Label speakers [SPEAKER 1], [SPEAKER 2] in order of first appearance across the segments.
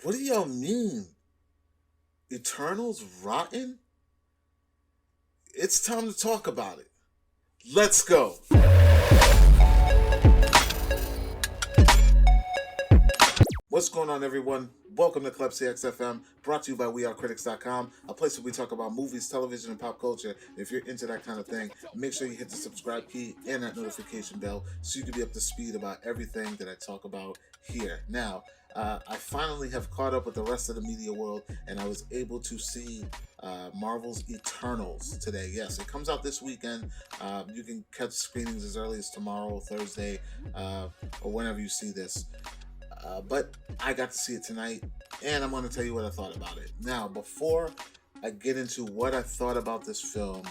[SPEAKER 1] What do y'all mean? Eternals rotten? It's time to talk about it. Let's go. What's going on, everyone? Welcome to Klepcx FM, brought to you by WeAreCritiX.com, a place where we talk about movies, television, and pop culture. If you're into that kind of thing, make sure you hit the subscribe key and that notification bell so you can be up to speed about everything that I talk about here. Now, I finally have caught up with the rest of the media world, and I was able to see Marvel's Eternals today. Yes, it comes out this weekend. You can catch screenings as early as tomorrow, Thursday, or whenever you see this. But I got to see it tonight, and I'm going to tell you what I thought about it. Now, before I get into what I thought about this film,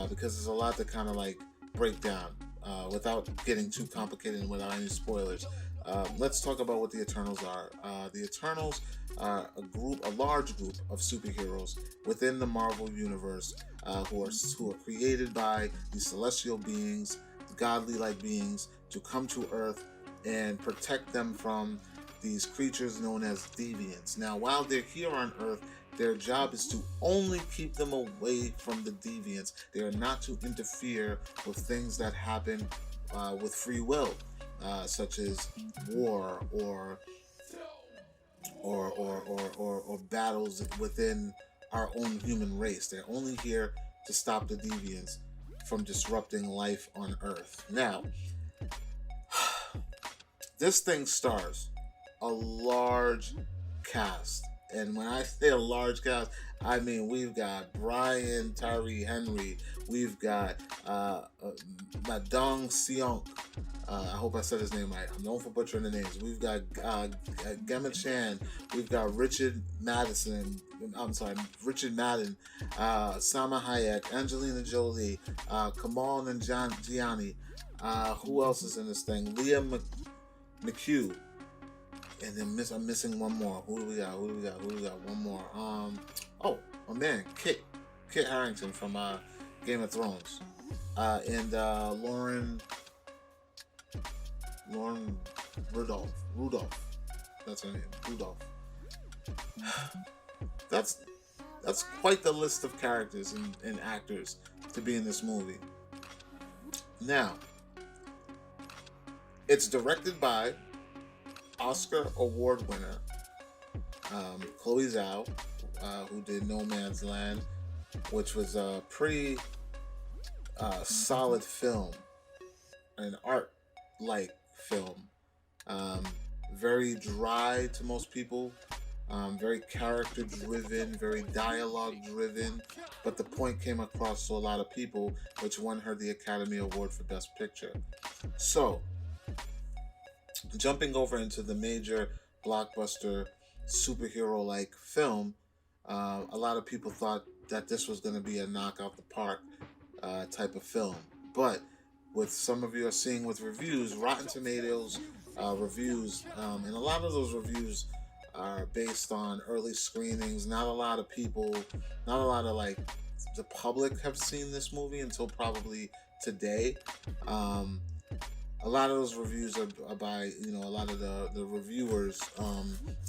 [SPEAKER 1] because there's a lot to kind of like break down without getting too complicated and without any spoilers, let's talk about what the Eternals are. The Eternals are a large group of superheroes within the Marvel universe who are created by these celestial beings, godly-like beings, to come to Earth and protect them from these creatures known as deviants. Now, while they're here on Earth, their job is to only keep them away from the deviants. They are not to interfere with things that happen with free will, such as war or battles within our own human race. They're only here to stop the deviants from disrupting life on Earth. Now, this thing stars a large cast. And when I say a large cast, I mean we've got Brian Tyree Henry, we've got Madong Seong. I hope I said his name right. I'm known for butchering the names. We've got Gemma Chan, we've got Richard Madden, Salma Hayek, Angelina Jolie, Kamal Nanjiani. Who else is in this thing? Leah McHugh, and then I'm missing one more. Who do we got? One more. My man, Kit Harington from Game of Thrones, and Lauren Rudolph. That's her name, Rudolph. That's quite the list of characters and actors to be in this movie. Now, it's directed by Oscar Award winner Chloe Zhao, who did No Man's Land, which was a pretty solid film, an art-like film. Very dry to most people, very character-driven, very dialogue-driven, but the point came across to a lot of people, which won her the Academy Award for Best Picture. So, jumping over into the major blockbuster superhero-like film, a lot of people thought that this was going to be a knockout the park type of film. But with some of you are seeing with reviews, Rotten Tomatoes reviews, and a lot of those reviews are based on early screenings. Not a lot of like the public have seen this movie until probably today. A lot of those reviews are by, a lot of the reviewers,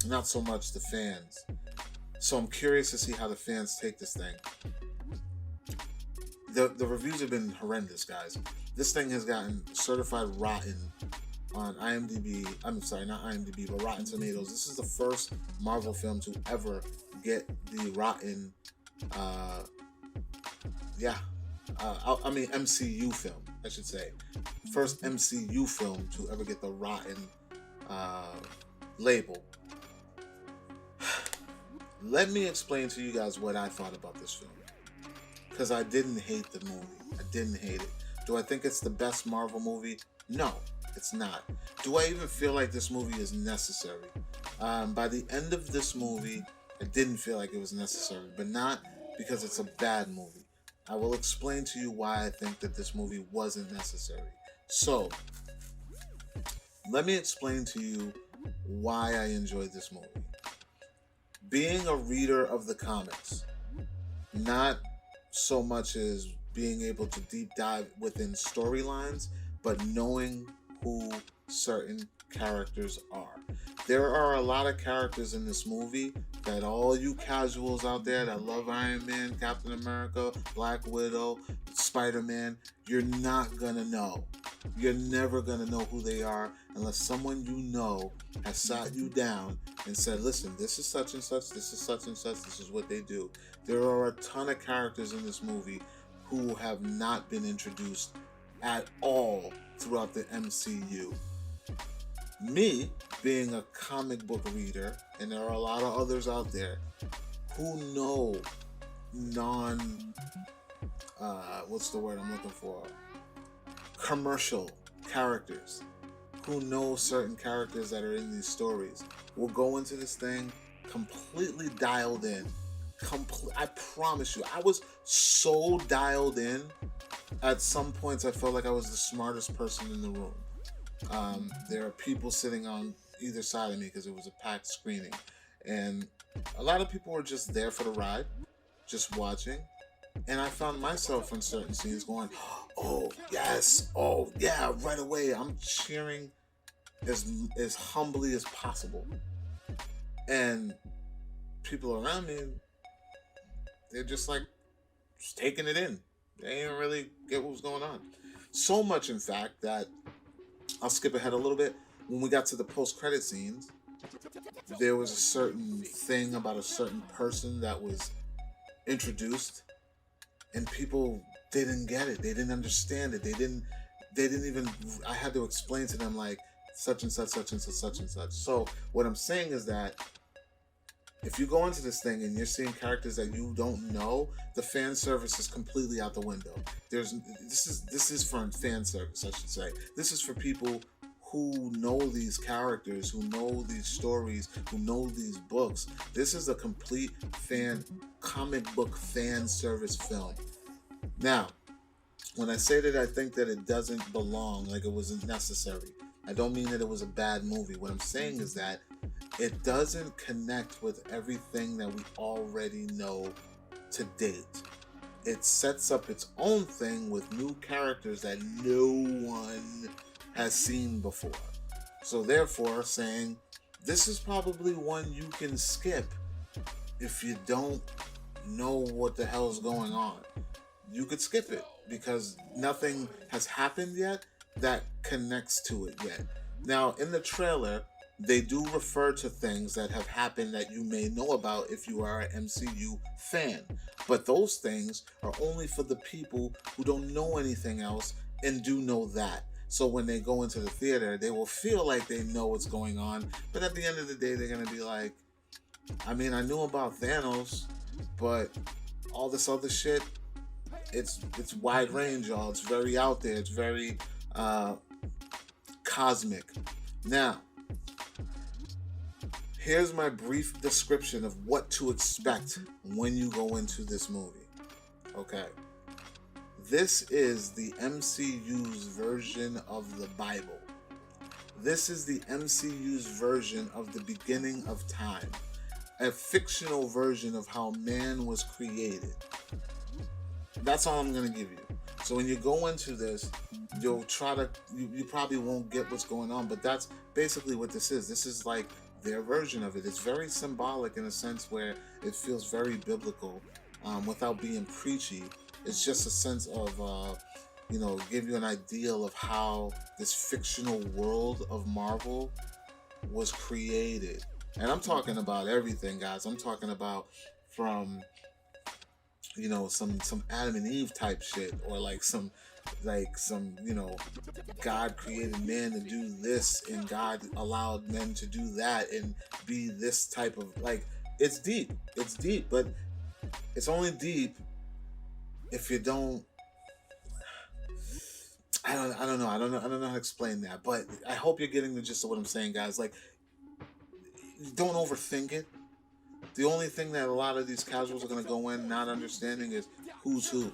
[SPEAKER 1] not so much the fans. So I'm curious to see how the fans take this thing. The reviews have been horrendous, guys. This thing has gotten certified rotten on IMDb. I'm sorry, not IMDb, but Rotten Tomatoes. This is the first Marvel film to ever get the rotten, MCU film, I should say. First MCU film to ever get the rotten label. Let me explain to you guys what I thought about this film, because I didn't hate the movie. I didn't hate it. Do I think it's the best Marvel movie? No, it's not. Do I even feel like this movie is necessary? By the end of this movie, I didn't feel like it was necessary, but not because it's a bad movie. I will explain to you why I think that this movie wasn't necessary. So, let me explain to you why I enjoyed this movie. Being a reader of the comics, not so much as being able to deep dive within storylines, but knowing who certain characters are. There are a lot of characters in this movie that all you casuals out there that love Iron Man, Captain America, Black Widow, Spider-Man, you're not gonna know. You're never gonna know who they are unless someone you know has sat you down and said, listen, this is such and such, this is such and such, this is what they do. There are a ton of characters in this movie who have not been introduced at all throughout the MCU. Me, being a comic book reader, and there are a lot of others out there who know what's the word I'm looking for? Commercial characters, who know certain characters that are in these stories, will go into this thing completely dialed in. I promise you, I was so dialed in. At some points, I felt like I was the smartest person in the room. There are people sitting on either side of me because it was a packed screening, and a lot of people were just there for the ride, just watching. And I found myself in certain scenes going, "Oh yes, oh yeah!" Right away, I'm cheering as humbly as possible, and people around me, they're just like just taking it in. They didn't really get what was going on. So much, in fact, that I'll skip ahead a little bit. When we got to the post-credit scenes, there was a certain thing about a certain person that was introduced, and people didn't get it. They didn't understand it. They didn't even. I had to explain to them like such and such, such and such, such and such. So what I'm saying is that if you go into this thing and you're seeing characters that you don't know, the fan service is completely out the window. This is for fan service, I should say. This is for people who know these characters, who know these stories, who know these books. This is a complete comic book fan service film. Now, when I say that I think that it doesn't belong, like it wasn't necessary, I don't mean that it was a bad movie. What I'm saying is that it doesn't connect with everything that we already know to date. It sets up its own thing with new characters that no one has seen before. So therefore, saying this is probably one you can skip if you don't know what the hell's going on. You could skip it because nothing has happened yet that connects to it yet. Now, in the trailer, they do refer to things that have happened that you may know about if you are an MCU fan. But those things are only for the people who don't know anything else and do know that. So when they go into the theater, they will feel like they know what's going on. But at the end of the day, they're going to be like, I mean, I knew about Thanos, but all this other shit, it's wide range, y'all. It's very out there. It's very cosmic. Now, here's my brief description of what to expect when you go into this movie. Okay. This is the MCU's version of the Bible. This is the MCU's version of the beginning of time. A fictional version of how man was created. That's all I'm going to give you. So when you go into this, you probably won't get what's going on, but that's basically what this is. This is like their version of it. It's very symbolic in a sense where it feels very biblical without being preachy. It's just a sense of, give you an ideal of how this fictional world of Marvel was created. And I'm talking about everything, guys. I'm talking about from, some Adam and Eve type shit, or some God created man to do this and God allowed men to do that and be this type of, it's deep, but it's only deep if you don't, I don't know how to explain that, but I hope you're getting the gist of what I'm saying, guys. Don't overthink it. The only thing that a lot of these casuals are going to go in not understanding is who's who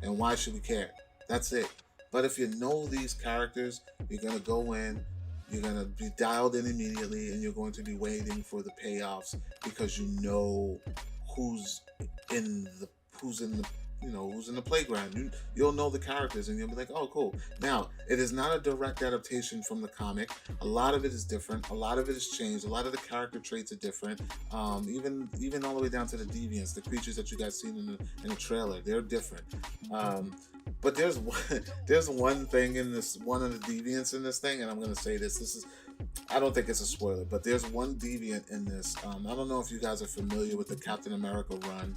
[SPEAKER 1] and why should we care. That's it. But if you know these characters, you're going to go in, you're going to be dialed in immediately, and you're going to be waiting for the payoffs because you know who's in the who's in the playground. You'll know the characters, and you'll be like, oh, cool. Now, it is not a direct adaptation from the comic. A lot of it is different. A lot of it has changed. A lot of the character traits are different. Even all the way down to the deviants, the creatures that you guys seen in the trailer, they're different. But there's one thing in this, one of the deviants in this thing, and I'm gonna say this. I don't think it's a spoiler, but there's one deviant in this. I don't know if you guys are familiar with the Captain America run,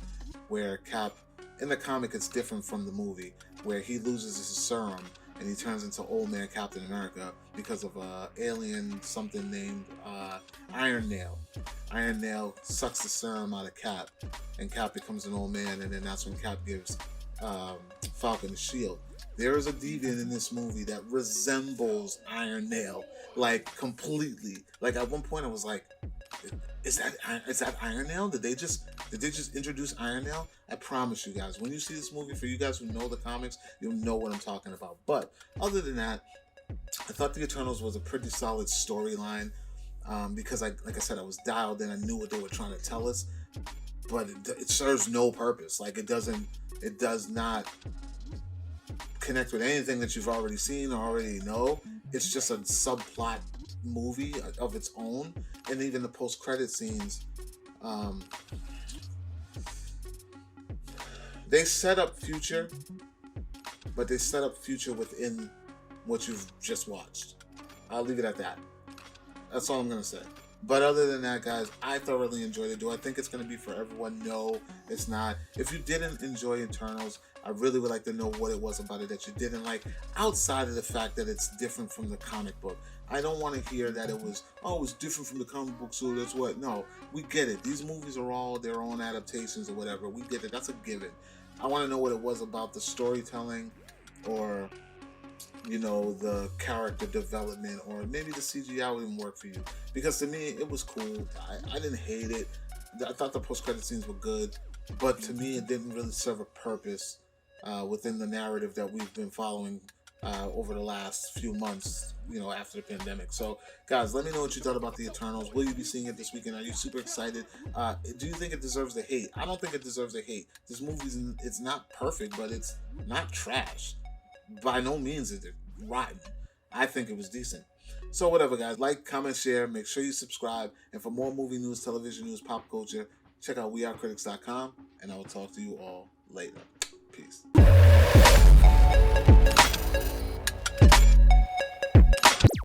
[SPEAKER 1] where Cap, in the comic, it's different from the movie, where he loses his serum and he turns into old man Captain America because of a alien something named Iron Nail. Iron Nail sucks the serum out of Cap, and Cap becomes an old man, and then that's when Cap gives Falcon the shield. There is a deviant in this movie that resembles Iron Nail, like completely. Like at one point, I was like, "Is that Iron Nail? Did they just introduce Iron Nail?" I promise you guys, when you see this movie, for you guys who know the comics, you'll know what I'm talking about. But other than that, I thought the Eternals was a pretty solid storyline because, like I said, I was dialed in. I knew what they were trying to tell us, but it serves no purpose. Like it does not connect with anything that you've already seen or already know. It's just a subplot movie of its own, and even the post-credit scenes, they set up future, but they set up future within what you've just watched. I'll leave it at that. That's all I'm gonna say. But other than that, guys, I thoroughly enjoyed it. Do I think it's going to be for everyone? No, it's not. If you didn't enjoy Eternals, I really would like to know what it was about it that you didn't like, outside of the fact that it's different from the comic book. I don't want to hear that it was different from the comic book, so that's what. No, we get it. These movies are all their own adaptations or whatever. We get it. That's a given. I want to know what it was about the storytelling, or the character development, or maybe the CGI wouldn't work for you. Because to me, it was cool. I didn't hate it. I thought the post-credit scenes were good, but to me, it didn't really serve a purpose within the narrative that we've been following over the last few months, after the pandemic. So, guys, let me know what you thought about the Eternals. Will you be seeing it this weekend? Are you super excited? Do you think it deserves the hate? I don't think it deserves the hate. This it's not perfect, but it's not trash. By no means is it rotten. I think it was decent. So whatever, guys. Like, comment, share. Make sure you subscribe. And for more movie news, television news, pop culture, check out wearecritics.com. And I will talk to you all later. Peace.